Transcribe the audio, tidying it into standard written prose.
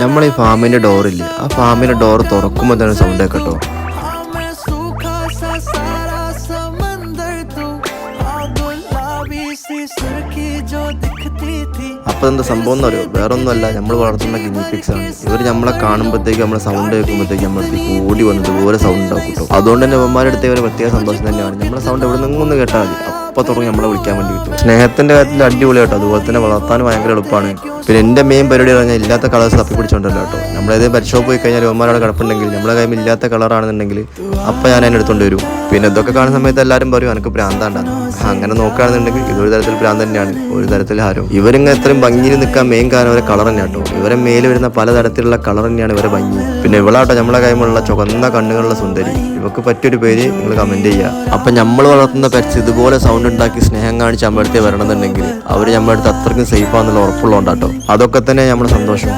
നമ്മൾ ഈ ഫാമിന്റെ ഡോറില്ലേ, ആ ഫാമിന്റെ ഡോർ തുറക്കുമ്പോൾ തന്നെ സൗണ്ട് കേട്ടോ. അപ്പൊ എന്താ സംഭവം എന്ന് അറിയോ? വേറെ ഒന്നുമല്ല, നമ്മൾ വളർത്തുന്ന ഗിനിപിക്സ് ആണ്. ഇവർ നമ്മളെ കാണുമ്പോഴത്തേക്ക് നമ്മളെ സൗണ്ട് കേൾക്കുമ്പോഴത്തേക്ക് നമ്മളടുത്തേക്ക് ഓടി വന്നത് ഇതുപോലെ സൗണ്ട് ഉണ്ടാവും കേട്ടോ. അതുകൊണ്ട് തന്നെ അവന്മാരുടെ അടുത്ത് ഒരു പ്രത്യേക സന്തോഷം തന്നെയാണ്. നമ്മളെ സൗണ്ട് എവിടെ നിന്നൊന്ന് കേട്ടാൽ മതി, അപ്പൊ തുടങ്ങി നമ്മളെ വിളിക്കാൻ വേണ്ടി കിട്ടും. സ്നേഹത്തിന്റെ കാര്യത്തിൽ അടിപൊളി കേട്ടോ. അതുപോലെ തന്നെ വളർത്താൻ ഭയങ്കര എളുപ്പമാണ്. പിന്നെ എന്റെ മെയിൻ പരിപാടി പറഞ്ഞാൽ ഇല്ലാത്ത കളേഴ്സ് തപ്പി പിടിച്ചോണ്ടല്ലോ കേട്ടോ. നമ്മളേതെങ്കിലും പെറ്റ് ഷോപ്പ് പോയി കഴിഞ്ഞാൽ അവന്മാരുടെ കിടപ്പുണ്ടെങ്കിൽ നമ്മളെ കയ്യിൽ ഇല്ലാത്ത കളറാണെന്നുണ്ടെങ്കിൽ അപ്പൊ ഞാൻ അതിനെ എടുത്തോണ്ട് വരും. പിന്നെ ഇതൊക്കെ കാണുന്ന സമയത്ത് എല്ലാവരും പറയും എനിക്ക് ഭ്രാന്താണ്ടാണ്. അങ്ങനെ നോക്കുകയാണെന്നുണ്ടെങ്കിൽ ഇതൊരു തരത്തിൽ ഭ്രാന്ത് തന്നെയാണ്, ഒരു തരത്തിൽ ഹാരവും. ഇവരിങ്ങനെ എത്രയും ഭംഗിയിൽ നിൽക്കാൻ മെയിൻ കാരണം ഇവരെ കളർ തന്നെ കേട്ടോ. ഇവരെ മേല് വരുന്ന പലതരത്തിലുള്ള കളർ തന്നെയാണ് ഇവരെ ഭംഗി. പിന്നെ ഇവളാട്ടോ നമ്മളെ കൈമുള്ള ചുവന്ന കണ്ണുകളുള്ള സുന്ദരി. ഇവക്ക് പറ്റിയൊരു പേര് നിങ്ങൾ കമന്റ് ചെയ്യുക. അപ്പൊ നമ്മൾ വളർത്തുന്ന പെറ്റ്സ് ഇതുപോലെ സൗണ്ട് ഉണ്ടാക്കി സ്നേഹം കാണിച്ച് നമ്മുടെ അടുത്ത് വരണമെന്നുണ്ടെങ്കിൽ അവർ നമ്മുടെ അടുത്ത് അത്രയ്ക്കും സേഫ് ആണെന്നുള്ള ഉറപ്പുള്ളതുകൊണ്ടാട്ടോ. അതൊക്കെ തന്നെ നമ്മുടെ സന്തോഷം.